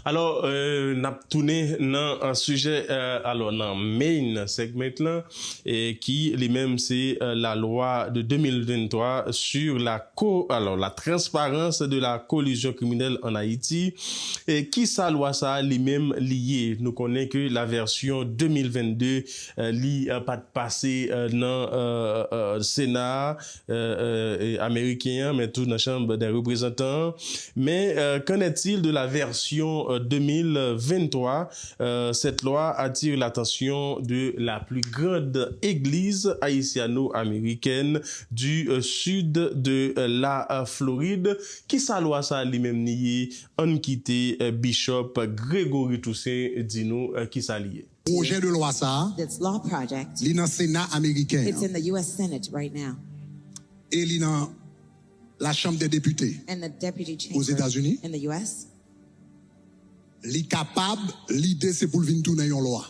Alors, n'a tourné dans un sujet, alors dans main segment là, et qui lui-même c'est la loi de 2023 sur la la transparence de la collusion criminelle en Haïti, et qui sa loi ça lui-même lié. Nous connaissons que la version 2022 li pas passé dans Sénat américain, mais tout dans la Chambre des représentants. Mais qu'en est-il de la version 2023, cette loi attire l'attention de la plus grande église haïtiano-américaine du sud de la Floride, qui sa loi ça lui-même nié, on quitté Bishop Grégory Toussaint dit-nous qui ça lié. Projet de loi ça, This law project, li dans Sénat américain it's in the U.S. Senate right now, et li dans la Chambre des députés and the deputy aux chamber États-Unis. in the U.S. Li capable, l'idée c'est pour venir tourner une loi.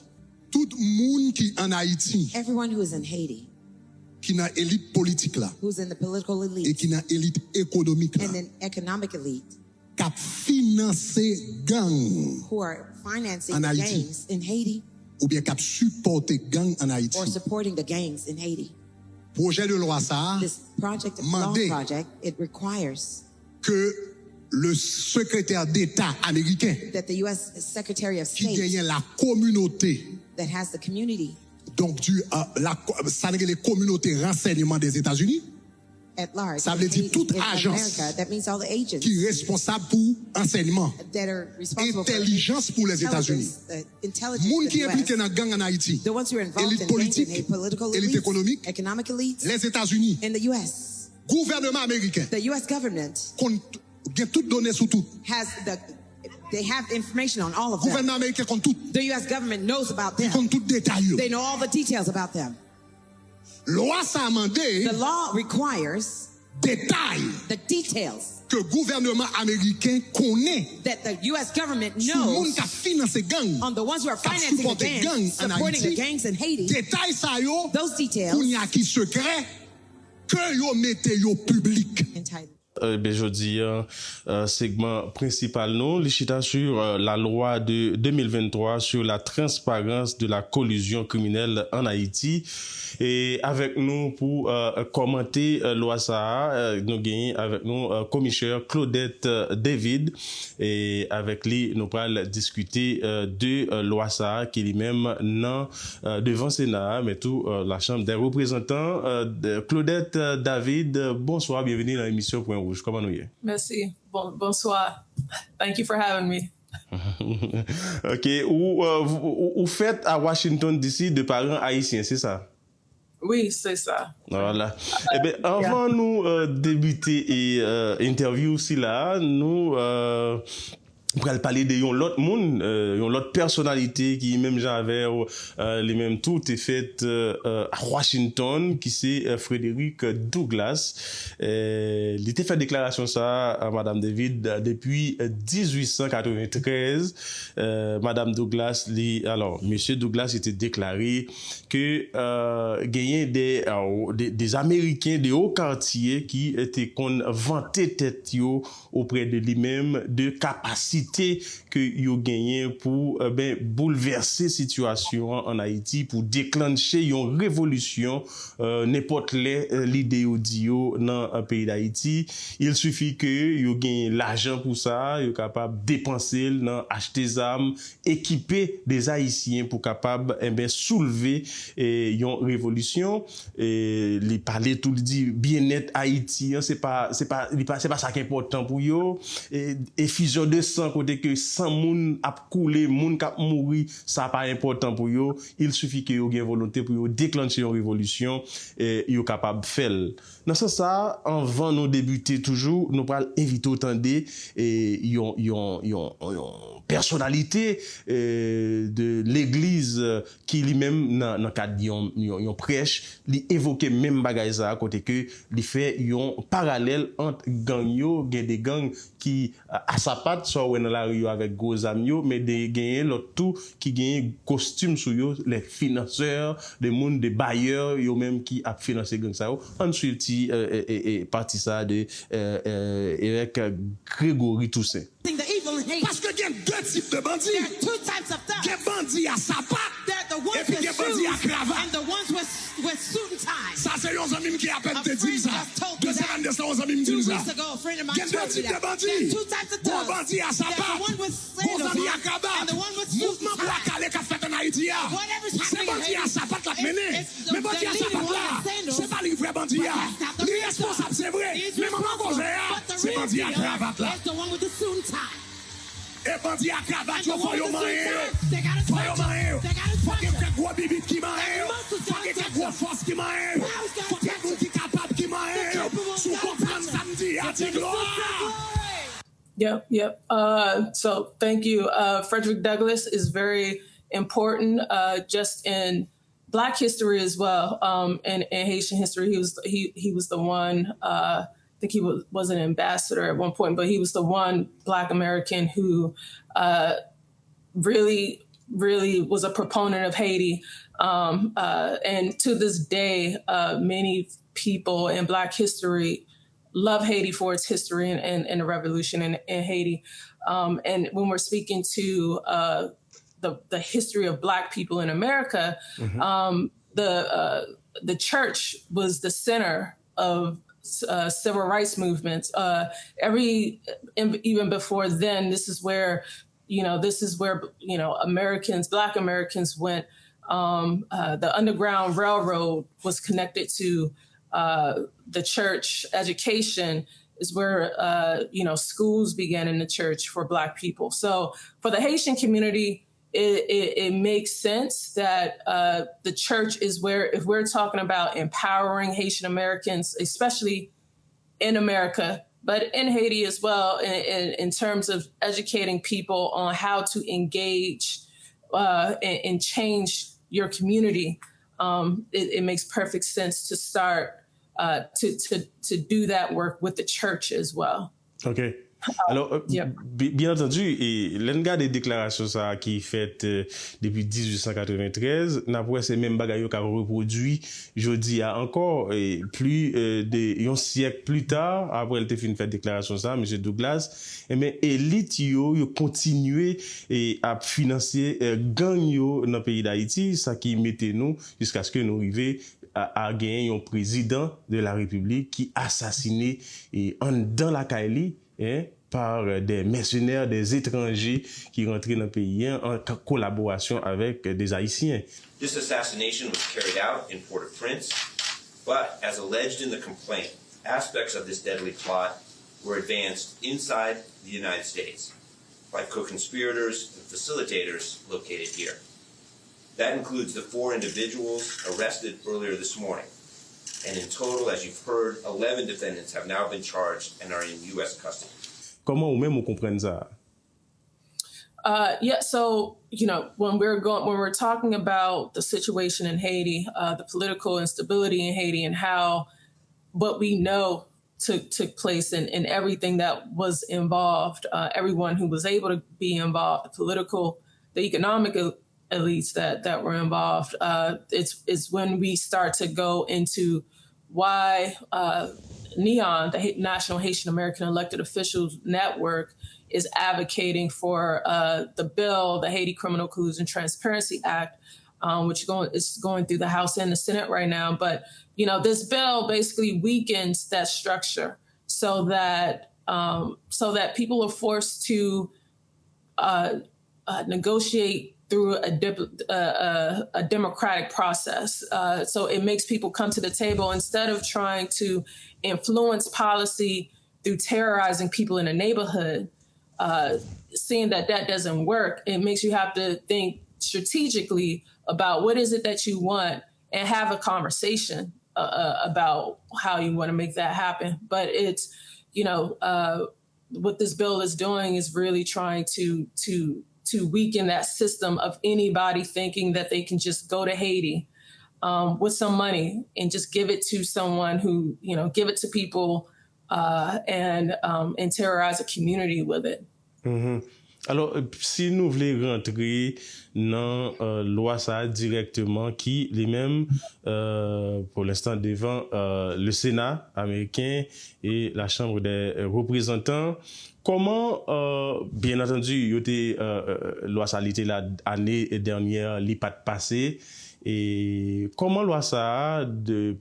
Tout monde qui en Haïti, Everyone who is in Haiti, qui dans élite politique là, who's in the political et elite qui dans élite économique là, and then economic elite, qui a financé gang who are financing En the Haïti. gangs in Haiti ou bien qui a supporté gang en Haïti. or supporting the gangs in Haiti. Projet de loi ça, This project, law Mandé. project, it requires que le secrétaire d'État américain that the U.S. Secretary of qui State gagne la communauté, that has the community donc ça veut dire les communautés renseignement des États-Unis, at large, Ça in veut dire Haiti, toute in agence America, that means all the agents qui est responsable pour enseignement, that are responsible intelligence pour les États-Unis. Intelligence Moun for qui the est impliqué US. dans gang en Haïti, The ones who are involved élite in gangs politique, and political élite elites, économique, economic elites, les États-Unis, in the U.S. gouvernement américain, The U.S. government compte gen toutes données sur tout. they have information on all of them. Gouvernement américain compte tout. The U.S. government knows about Il them. compte tout détail. They know all the details about them. Loi ça amendé The law requires détail the details que gouvernement américain connaît that the U.S. government sur monde knows qui a financé gang. on the ones who are Qui a financing the supporté gang gangs, en supporting Haïti. the gangs in Haiti. Détail ça yo, Those details qu'on y a qui secret que yo mette yo public. entitled. Je dis segment principal non, les chita sur la loi de 2023 sur la transparence de la collusion criminelle en Haïti. Et avec nous pour commenter loi ça, nous gagnons avec nous commissaire Claudette David, et avec lui nous allons discuter de loi ça qui est lui-même non devant Sénat mais tout la Chambre des représentants. Claudette David, bonsoir, bienvenue dans l'émission PWEN WOUJ. Comment nous y est? Merci. Bonsoir. Thank you for having me. OK, ou faites à Washington DC de parents haïtiens, c'est ça? Oui, c'est ça. Voilà. Eh bien, avant nous débuter et interview aussi là, nous on va parler de yon l'autre monde, yon l'autre personnalité qui même j'avais les mêmes tout est fait à Washington, qui c'est Frederick Douglas. Il était fait déclaration ça à Madame David depuis 1893. Madame Douglas, Monsieur Douglas était déclaré que gagné des Américains de haut quartier qui étaient vanté tête yo auprès de lui-même de capacité que yo gagné pour bouleverser situation en Haïti, pour déclencher une révolution n'importe l'idée audio dans un pays d'Haïti. Il suffit que yo gagne l'argent pour ça, yo capable dépenser dans acheter des armes, équiper des Haïtiens pour capable soulever une révolution. Et li parler tout le dit bien-être haïtien, c'est pas ça qui est important pour yo. Et fusion de sang côté que 100 moun a coulé, moun k'ap mouri, ça pas important pour yo. Il suffit que yo gen volonté pour yo déclencher une révolution et yo capable faire. Dans ce sens, avant nous débuter toujours, nous pral inviter autant et yon personnalité de l'église qui lui-même dans cadre yon prêche, li évoquer même bagay ça côté que li fait yon parallèle entre gang yo, gen des gangs qui à sa patte soit dans la rue avec gros amis mais des gagner l'autre tout qui gagne costume sur yo, les financeurs, des monde des bailleurs yo même qui a financé gang ça. Ensuite et parti ça de avec Grégory Toussaint. The evil in Haiti. Parce que il y a deux types de bandits. There are two types of thugs. Il y a bandits à sapat. They're the ones Et puis with il y a bandits à shoes cravate. and the ones with suit and tie. Ça c'est un ami qui appelle A te friend dit ça. just told me Deux that. semaines de ça, un ami me 2 dit ça. weeks ago, a friend of mine Il y a deux told me types de that. bandits. There are two types of Bon thugs. bandit à There's the sapat. one with Bon sandals bandit à on, cravate. and the one with suit Mouvement and pour la tie. calé qu'a fait en Haïti. Whatever's C'est happening in bandit à Haiti, sapat la mené. it's Mais bandit à the leading sapat one là, in sandals, c'est pas les vrais bandits. but that's not the Les real responsables, c'est vrai. He's Mais maman responsible. Gosé, But the c'est real bandit à deal cravate là. is the one with the suit and tie. Et bandit à cravate, And yo the faut one yo with the suit manger. and tie, they got his Faut yo punches. manger. They got his Faut qu'il y ait punches. gros bibi qui mange. muscles Faut qu'il y ait gros force qui mange. Faut qu'il y ait un qui capable qui mange. Sous comprendre samedi à ti gloire. Yep. So thank you. Frederick Douglass is very important just in Black history as well. And Haitian history, he was the one. I think he was an ambassador at one point, but he was the one Black American who really was a proponent of Haiti. And to this day, many people in Black history love Haiti for its history and the revolution in Haiti. And when we're speaking to the history of Black people in America, the church was the center of civil rights movements. Even before then, this is where Americans, Black Americans went. The Underground Railroad was connected to the church. Education is where schools began in the church for Black people. So for the Haitian community, it makes sense that the church is where, if we're talking about empowering Haitian Americans, especially in America, but in Haiti as well, in terms of educating people on how to engage and change your community, it makes perfect sense to start to do that work with the church as well. OK. Alors, bien entendu, l'on garde des déclarations ça qui fait depuis 1893, n'a pas ces mêmes bagages qui reproduit jeudi à encore plus de un siècle plus tard après elle fin fait déclaration ça monsieur Douglas mais élite yo continuer à financer gang yo dans pays d'Haïti, ça qui mettait nous jusqu'à ce que nous arrivions à gagner un président de la République qui assassiné dans la Kaili par des mercenaires, des étrangers qui rentraient dans le pays en collaboration avec des Haïtiens. This assassination was carried out in Port-au-Prince, but as alleged in the complaint, aspects of this deadly plot were advanced inside the United States by co-conspirators and facilitators located here. That includes the 4 individuals arrested earlier this morning. And in total, as you've heard, 11 defendants have now been charged and are in U.S. custody. Comment vous-même vous comprenez ça? So when we're talking about the situation in Haiti, the political instability in Haiti, and how what we know took place in everything that was involved, everyone who was able to be involved, the political, the economic elites that were involved. It's when we start to go into why NEON, the National Haitian American Elected Officials Network, is advocating for the bill, the Haiti Criminal Collusion Transparency Act, which is going through the House and the Senate right now. But this bill basically weakens that structure so that people are forced to negotiate through a democratic process. So it makes people come to the table instead of trying to influence policy through terrorizing people in a neighborhood. Seeing that doesn't work, it makes you have to think strategically about what is it that you want and have a conversation about how you want to make that happen. But it's, what this bill is doing is really trying to weaken that system of anybody thinking that they can just go to Haiti with some money and just give it to someone who, give it to people and terrorize a community with it. Mm-hmm. Alors, si nous voulons rentrer dans loi ça directement, qui lui-même, pour l'instant, devant le Sénat américain et la Chambre des représentants, comment, bien entendu, il y a été loi ça l'été l'année dernière, l'IPAT passé, et comment loi ça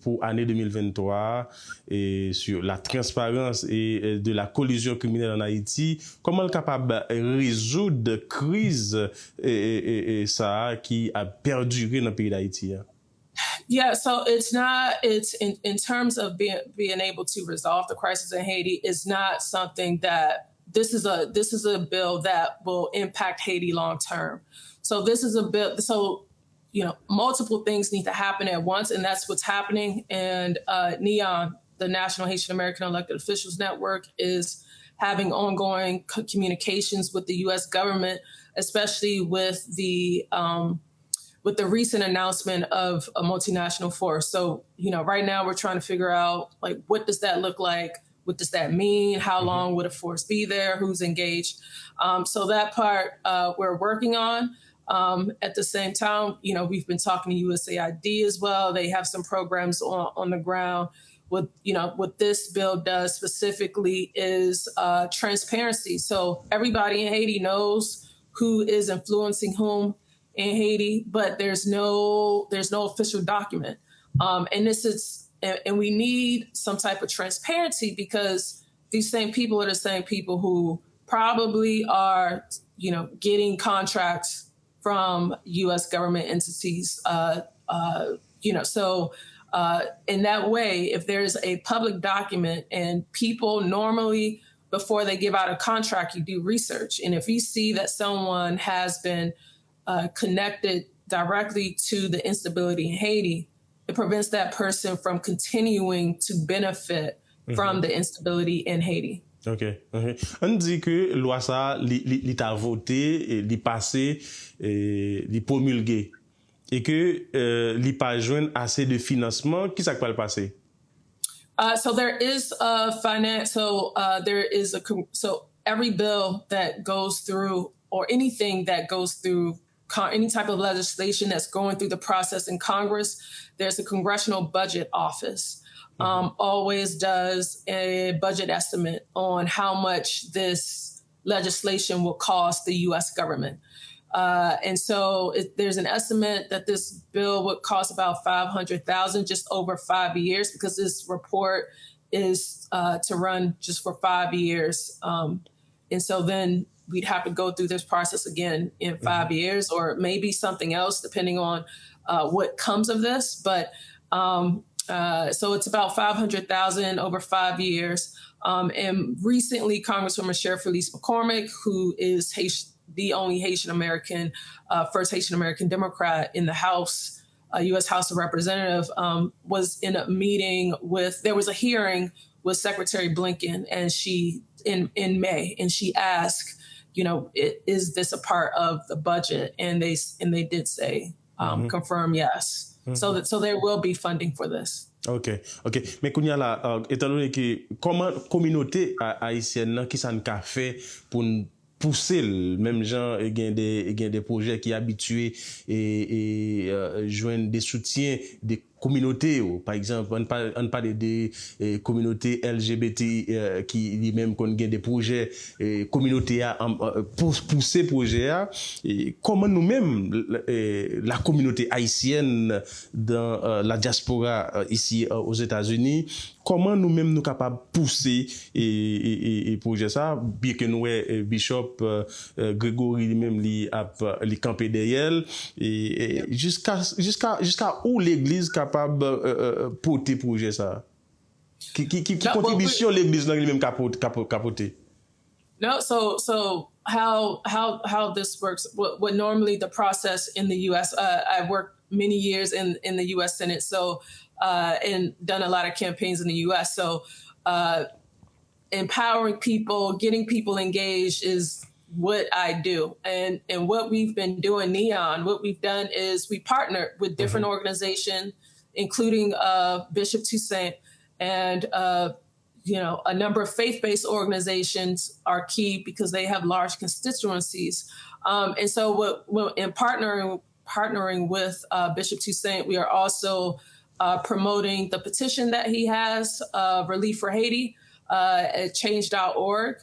pour année 2023 et sur la transparence et de la collusion criminelle en Haïti, comment elle est capable de résoudre crise et ça qui a perduré dans le pays d'Haïti? Yeah, so it's in terms of being able to resolve the crisis in Haiti, it's not something that this is a bill that will impact Haiti long term. So this is a bill, so multiple things need to happen at once, and that's what's happening. And NEON, the National Haitian American Elected Officials Network, is having ongoing communications with the U.S. government, especially with the recent announcement of a multinational force. So, right now we're trying to figure out, like, what does that look like? What does that mean? How long would a force be there? Who's engaged? So that part we're working on. At the same time, we've been talking to USAID as well. They have some programs on the ground. What this bill does specifically is transparency. So everybody in Haiti knows who is influencing whom in Haiti, but there's no official document. And we need some type of transparency, because these same people are the same people who probably are, getting contracts from U.S. government entities. So in that way, if there's a public document, and people normally, before they give out a contract, you do research. And if you see that someone has been connected directly to the instability in Haiti, it prevents that person from continuing to benefit from the instability in Haiti. Ok. On dit que loi ça, li ta voté, li passé, li promulgué, et que li pas joindre assez de financement, qui ça va le passer? So there is finance. So so every bill that goes through, or anything that goes through any type of legislation that's going through the process in Congress, there's a Congressional Budget Office. Always does a budget estimate on how much this legislation will cost the U.S. government. And so there's an estimate that this bill would cost about $500,000 just over 5 years, because this report is to run just for 5 years. And so then we'd have to go through this process again in 5 years, or maybe something else, depending on what comes of this. But so it's about $500,000 over 5 years. And recently, Congresswoman Sheriff Felice McCormick, who is the only Haitian American, first Haitian American Democrat in the House, U.S. House of Representatives, was in a meeting there was a hearing with Secretary Blinken, and in May, and she asked, is this a part of the budget? And they did say, confirm yes. So there will be funding for this. Ok. Mais kounya la, étant donné que comment communauté haïtienne qui ça n'a fait pour pousser le même gens et des projets qui habitués et joindre des soutiens des communautés, par exemple, on parle des communautés LGBT qui lui-même qu'on gagne des projets communautés pour pousser projets, et comment nous-mêmes la communauté haïtienne dans la diaspora ici aux États-Unis, comment nous-mêmes nous capables de pousser et projet ça, bien que nous Bishop Grégory lui-même li camper derrière, et jusqu'à où l'église capable porter projet ça, qui contribution l'église là lui-même capoter. No, so how this works, what normally the process in the U.S. I worked many years in the U.S. Senate, so and done a lot of campaigns in the U.S. So empowering people, getting people engaged is what I do. And what we've been doing, NEON, what we've done is we partnered with different organizations, including Bishop Toussaint, and a number of faith-based organizations are key because they have large constituencies. And so in partnering with Bishop Toussaint, we are also promoting the petition that he has, Relief for Haiti, at change.org.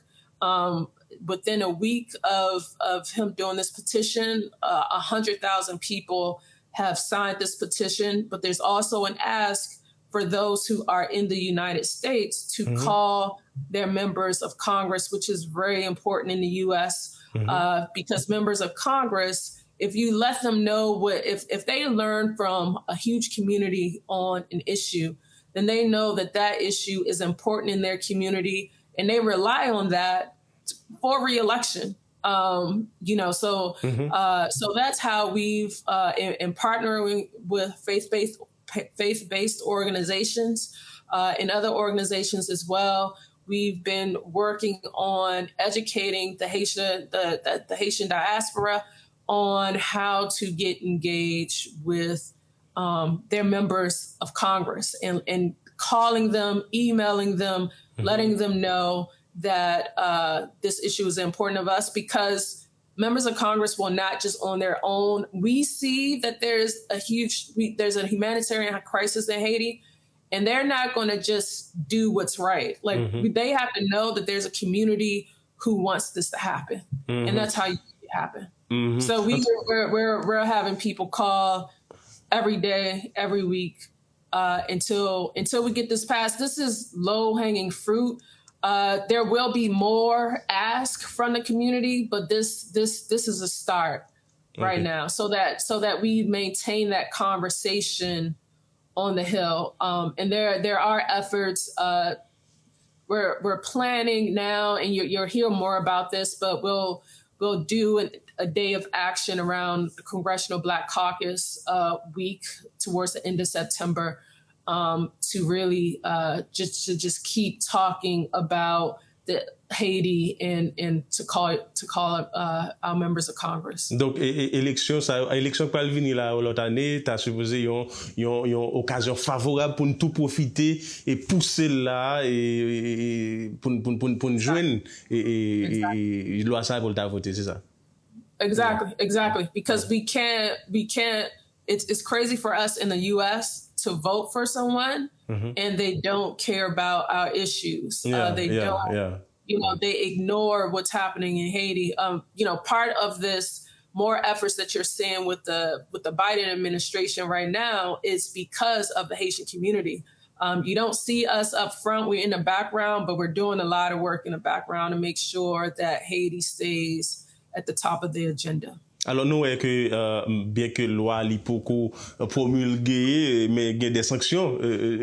Within a week of him doing this petition, 100,000 people have signed this petition, but there's also an ask for those who are in the United States to call their members of Congress, which is very important in the U.S. Because members of Congress, if you let them know if they learn from a huge community on an issue, then they know that issue is important in their community, and they rely on that for reelection. So that's how we've in partnering with faith-based organizations and other organizations as well. We've been working on educating the Haitian diaspora on how to get engaged with their members of Congress and calling them, emailing them, letting them know that this issue is important of us, because members of Congress will not just on their own. We see that there's a humanitarian crisis in Haiti, and they're not going to just do what's right. They have to know that there's a community who wants this to happen, and that's how you make it happen. So we're having people call every day, every week, until we get this passed. This is low-hanging fruit. There will be more ask from the community, but this is a start right now, so that we maintain that conversation on the Hill. And there are efforts. We're planning now, and you'll hear more about this, but we'll do a day of action around the Congressional Black Caucus week towards the end of September. To really just keep talking about Haiti and to call it our members of Congress. Donc élection pour venir là l'autre année, t'as supposé yon occasion favorable pour nous tout profiter et pousser là et pour nous joindre et loi ça pour ta voter, c'est ça? Exactly. Because we can't. It's crazy for us in the U.S. to vote for someone and they don't care about our issues. They ignore what's happening in Haiti. Part of this more efforts that you're seeing with the Biden administration right now is because of the Haitian community. You don't see us up front. We're in the background, but we're doing a lot of work in the background to make sure that Haiti stays at the top of the agenda. Alors nous voyons que bien que loi li poko promulguée, mais il y a des sanctions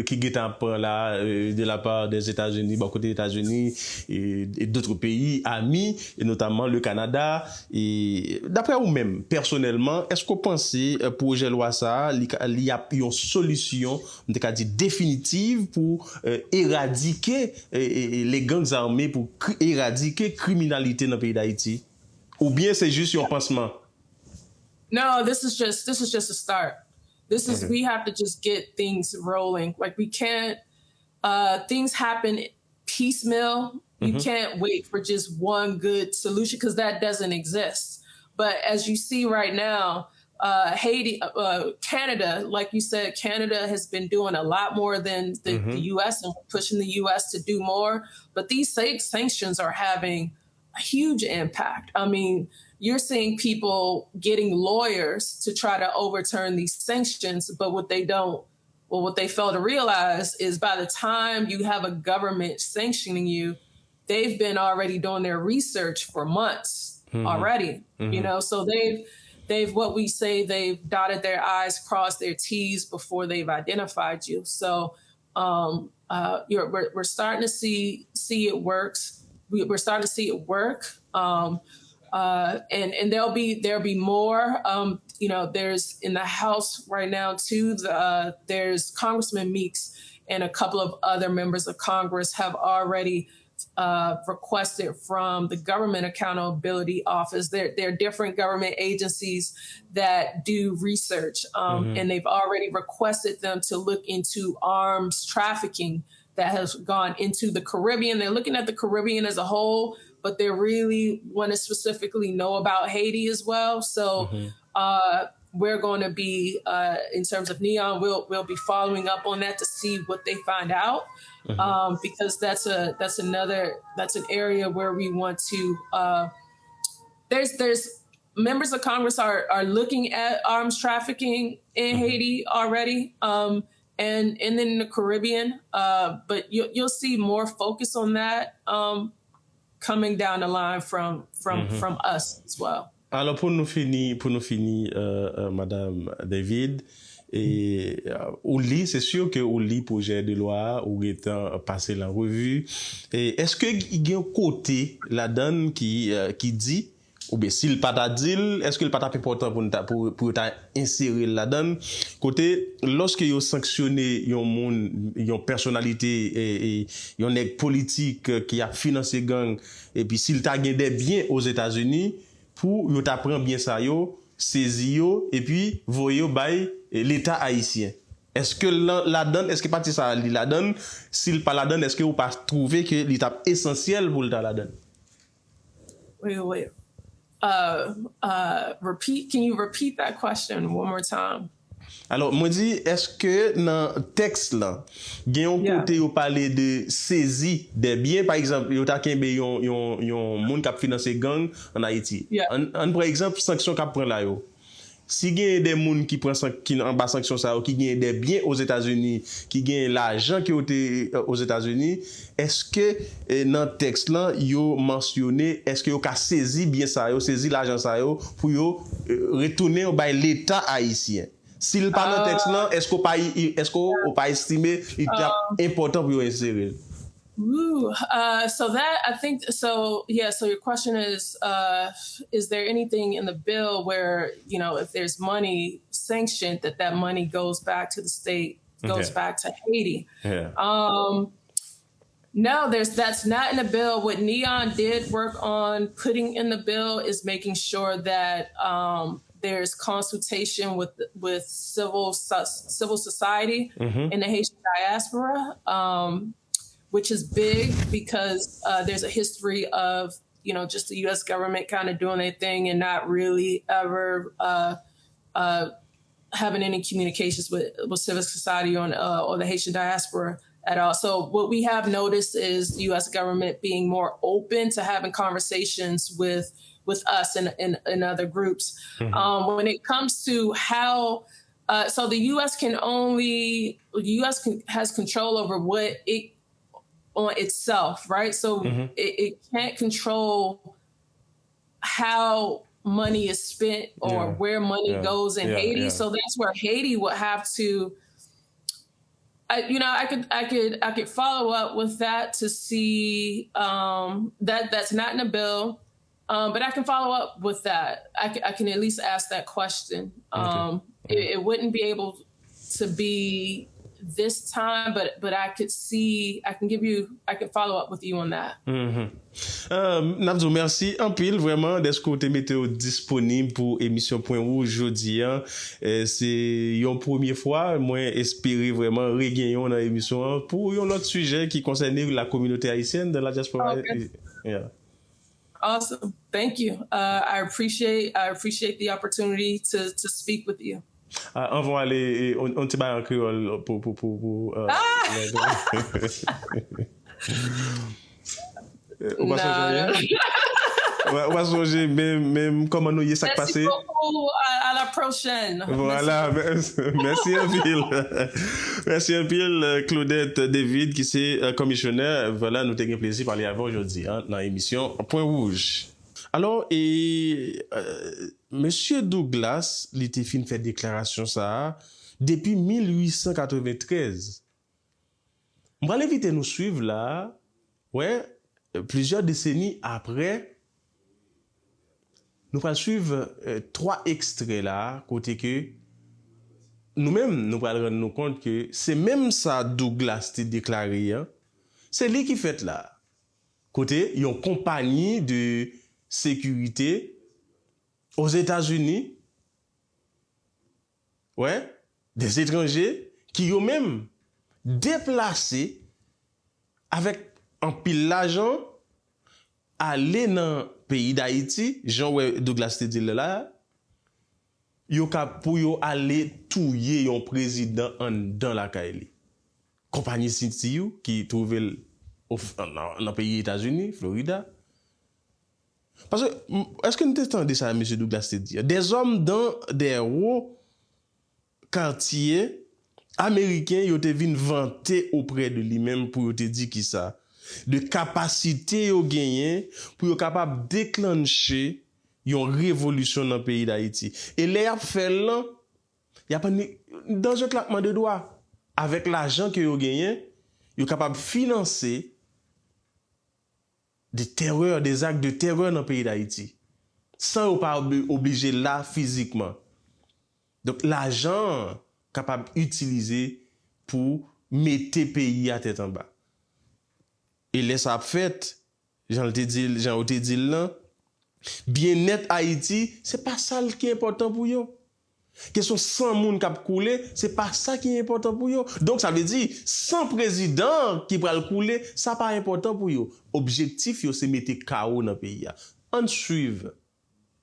qui guettent là de la part des États-Unis, côté des États-Unis et d'autres pays amis, et notamment le Canada. Et d'après vous-même, personnellement, est-ce que vous pensez projet loi ça, il y a une solution, on peut dire définitive pour éradiquer les gangs armés, pour éradiquer criminalité dans le pays d'Haïti? Ou bien c'est juste un pansement? No, this is just a start. We have to just get things rolling. Like we can't, things happen piecemeal. You can't wait for just one good solution because that doesn't exist. But as you see right now, Haiti, Canada, like you said, Canada has been doing a lot more than the U.S. and pushing the U.S. to do more. But these sanctions are having a huge impact. I mean, you're seeing people getting lawyers to try to overturn these sanctions, but what they fail to realize is by the time you have a government sanctioning you, they've been already doing their research for months already, so they've dotted their I's, crossed their T's before they've identified you. So we're starting to see it works. We're starting to see it work. And there'll be more, there's in the House right now too, there's Congressman Meeks and a couple of other members of Congress have already requested from the Government Accountability Office. There are different government agencies that do research, and they've already requested them to look into arms trafficking that has gone into the Caribbean. They're looking at the Caribbean as a whole, but they really want to specifically know about Haiti as well. So we're going to be, in terms of Neon, we'll be following up on that to see what they find out, because that's an area where we want to. There's members of Congress are looking at arms trafficking in Haiti already, and then in the Caribbean. But you'll see more focus on that coming down the line from us as well. Alors pour nous finir, Madame David, ou lit, c'est sûr que ou lit projet de loi ou étant passé la revue. Et est-ce que il y a un côté la donne qui dit ou bien s'il pas ta dit, est-ce que le pas important pour ta insérer la donne côté lorsque yo sanctionné yon monde yon personnalité et yon nèg politique qui a financé gang et puis s'il t'a gagné des biens aux États-Unis pour yo t'apprend bien ça yo saisi yo et puis voyo bay l'état haïtien. Est-ce que la donne, est-ce que parti ça la donne, s'il pas la donne, est-ce que vous pas trouver que l'étape essentielle pour la donne? Wait. Can you repeat that question one more time? Alors, moi dis, est-ce que dans texte là, gen yon côté yo parler de saisie des biens, par exemple, yo ta kembe yon moun k'ap financer gang en Haïti. En par exemple, sanction k'ap prend là yo. Si gen des moun qui prend qui en bas sanction ça qui gen des biens aux États-Unis, qui gen l'argent qui était aux États-Unis, est-ce que dans texte là yo mentionné est-ce que yo ka saisi bien ça yo, saisi l'argent ça yo pour yo retourner au bail l'état haïtien? S'il parle dans texte là, est-ce qu'on pas estimé il est important pour yo insérer? So that I think so. Yeah. So your question is there anything in the bill where if there's money sanctioned that money goes back to the state, goes back to Haiti? Yeah. No, that's not in the bill. What Neon did work on putting in the bill is making sure that there's consultation with civil society in the Haitian diaspora. Which is big because there's a history of, just the U.S. government kind of doing their thing and not really ever having any communications with civil society or the Haitian diaspora at all. So what we have noticed is the U.S. government being more open to having conversations with us and other groups. When it comes to how, so the U.S. has control over what it on itself, right? So it can't control how money is spent or where money goes in Haiti. So that's where Haiti would have to, I could follow up with that to see that's not in the bill, but I can follow up with that. I can at least ask that question. It wouldn't be able to be this time, but I can follow up with you on that. Nabdou, merci en pile vraiment d'être que vous mettez disponible pour émission Point Rouge aujourd'hui. C'est une première fois, moi espérer vraiment regagner dans l'émission pour un autre sujet qui concerne la communauté haïtienne de la diaspora. Okay. Yeah. Awesome. Thank you. I appreciate the opportunity to speak with you. On va aller, on te bat en créole pour on va changer même comment nous y est ça passé. Merci beaucoup, à la prochaine. Voilà, merci un pile. Merci un pile Claudette David qui c'est commissionnaire. Voilà, nous t'avons plaisir de parler avec aujourd'hui dans l'émission Point Rouge. Alors, Monsieur Douglas, il était fin fait déclaration ça depuis 1893. On va l'éviter nous suivre là, plusieurs décennies après, nous allons suivre 3 extraits là, côté que nous-mêmes, nous allons rendre compte que c'est même ça Douglas t'a déclaré, c'est lui qui fait là. Côté, une compagnie de sécurité aux États-Unis, des étrangers qui ont même déplacé avec un pile l'argent, aller dans le pays d'Haïti, Jean Douglas te dit là, yo pour yo aller touyer un président dans la Kaili. Compagnie City qui trouve dans le pays États-Unis, Florida. Parce que, est-ce que nous t'entendez ça, M. Douglas te dit? Des hommes dans des hauts quartiers américains, ils ont été vanter auprès de lui-même pour te dire qui ça? De capacité au gagné pour être capable de déclencher une révolution dans le pays d'Haïti. Et les a fait là, il y a pas dans un claquement de doigts avec l'argent que vous gagné, vous capable de financer des terreurs, des actes de terreur dans le pays d'Haïti sans vous pas obligé là physiquement. Donc l'argent capable d'utiliser pour mettre le pays à tête en bas. Et laisse ça fait, Jean te dit là, bien-être Haïti, c'est pas ça qui est important pour yo. Question 100 moun qui a coulé, c'est pas ça qui est important pour yo. Donc ça veut dire 100 présidents qui va couler, ça pas important pour yo. Objectif yo c'est mettre chaos dans le pays. On suive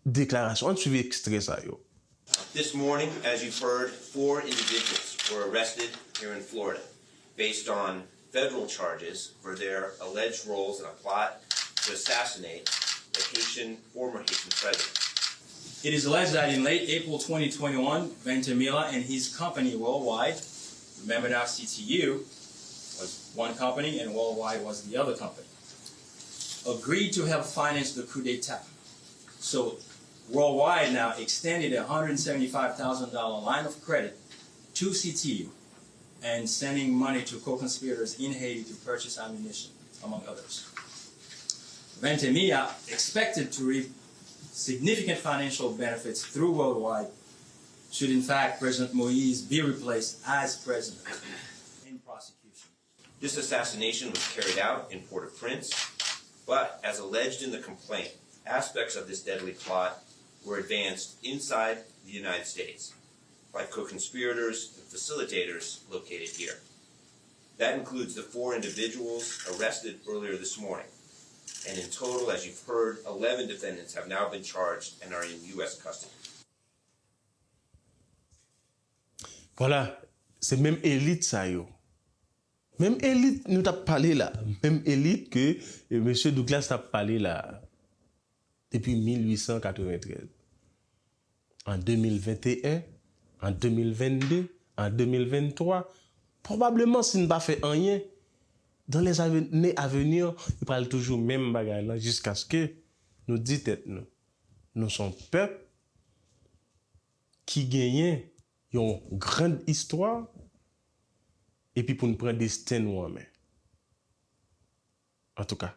déclaration, on suive extrait ça yo. This morning, as you've heard, 4 individuals were arrested here in Florida based on federal charges for their alleged roles in a plot to assassinate the former Haitian president. It is alleged that in late April 2021, Ventimiglia and his company Worldwide, remember now CTU was one company and Worldwide was the other company, agreed to help finance the coup d'etat. So Worldwide now extended a $175,000 line of credit to CTU and sending money to co-conspirators in Haiti to purchase ammunition, among others. Ventimiglia expected to reap significant financial benefits through Worldwide should in fact President Moïse be replaced as president in prosecution. This assassination was carried out in Port-au-Prince, but as alleged in the complaint, aspects of this deadly plot were advanced inside the United States by co-conspirators and facilitators located here. That includes the 4 individuals arrested earlier this morning. And in total, as you've heard, 11 defendants have now been charged and are in U.S. custody. Voilà, c'est même élite ça yo. Même élite nous t'a parlé là, même élite que M. Douglas t'a parlé là depuis 1893. En 2021, en 2022, en 2023, probablement si nous pas fait rien, dans les années à venir, il parle toujours même bagaille là jusqu'à ce que nous dit tête nous sommes peuple qui gagne une grande histoire et puis pour nous prendre destin nous en main. En tout cas,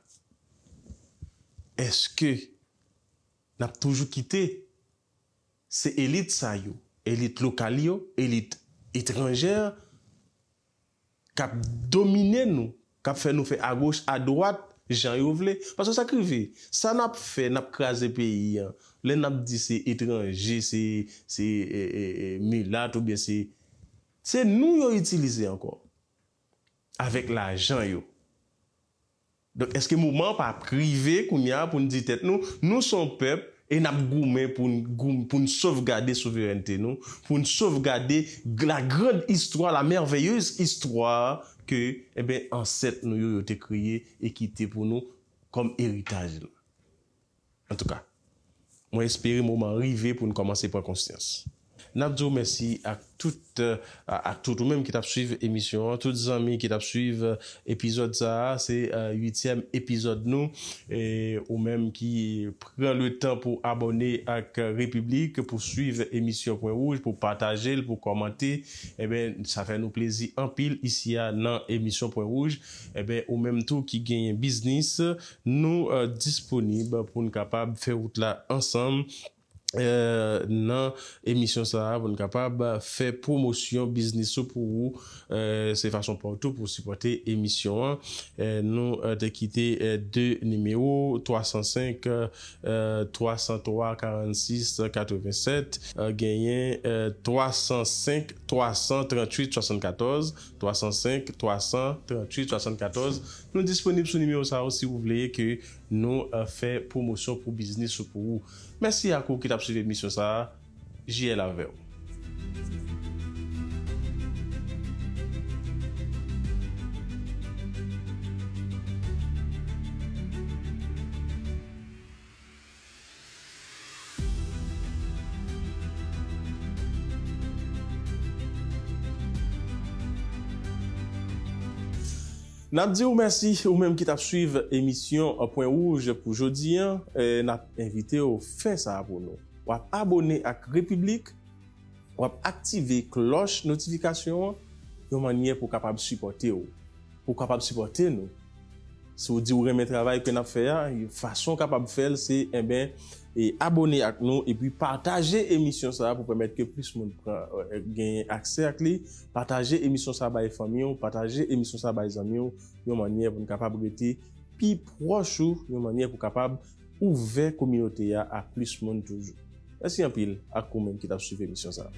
est-ce que n'a toujours quitté ces élites ça yo, élite locale yo, élite étrangère qui a dominé nous, qui a fait nous faire à gauche à droite Jean yo vle parce que ça crivé ça n'a fait n'a crasé pays les n'a dit c'est étranger c'est mulâtre ou bien c'est nous yo utiliser encore avec l'argent yo. Donc est-ce que moment pas privé qu'on y a pour nous dire tête nous sommes peuple et n'a goumé pour nous sauvegarder souveraineté nous pour nous sauvegarder la grande histoire la merveilleuse histoire que ancêtres nous yo été créé et qui était pour nous comme héritage. En tout cas, moi espérer moment arrivé pour nous commencer par conscience. N'abdou merci à tout même qui t'a suivi émission, tous les amis qui t'a suivi épisode ça, c'est 8e épisode nous et ou même qui prend le temps pour abonner à Repiblik pour suivre émission Point Rouge, pour partager, pour commenter, ça fait nous plaisir en pile ici dans émission Point Rouge, ou même tout qui gagne business nous disponible pour nous capable faire route là ensemble. nan émission ça pour nous capable faire promotion business pour vous c'est façon partout pour supporter émission nous de quitter deux numéros 305 303 46 87 gagné 305 338 74 305 338 74 nous disponibles sur numéro ça si vous voulez que nous fait promotion pour business pour vous. Merci à vous qui t'a suivi l'émission ça. JL avec vous. N'a dit ou merci ou même qui t'a suivi émission Point Rouge pour aujourd'hui n'a invité au faire ça pour nous. Ou abonner à Repiblik, ou activer cloche notification de manière pour capable supporter ou pour capable supporter nous. Si vous dites ou remet travail que n'a fait façon capable faire c'est et abonner à nous et puis partager émission ça pour permettre que plus de monde gagne accès à lui, partager émission ça avec famille, partager émission ça avec amis, une manière pour capable être plus proche ou une manière pour capable ouvrir communauté à plus de monde toujours. Merci un pile à vous même qui t'a suivi émission ça.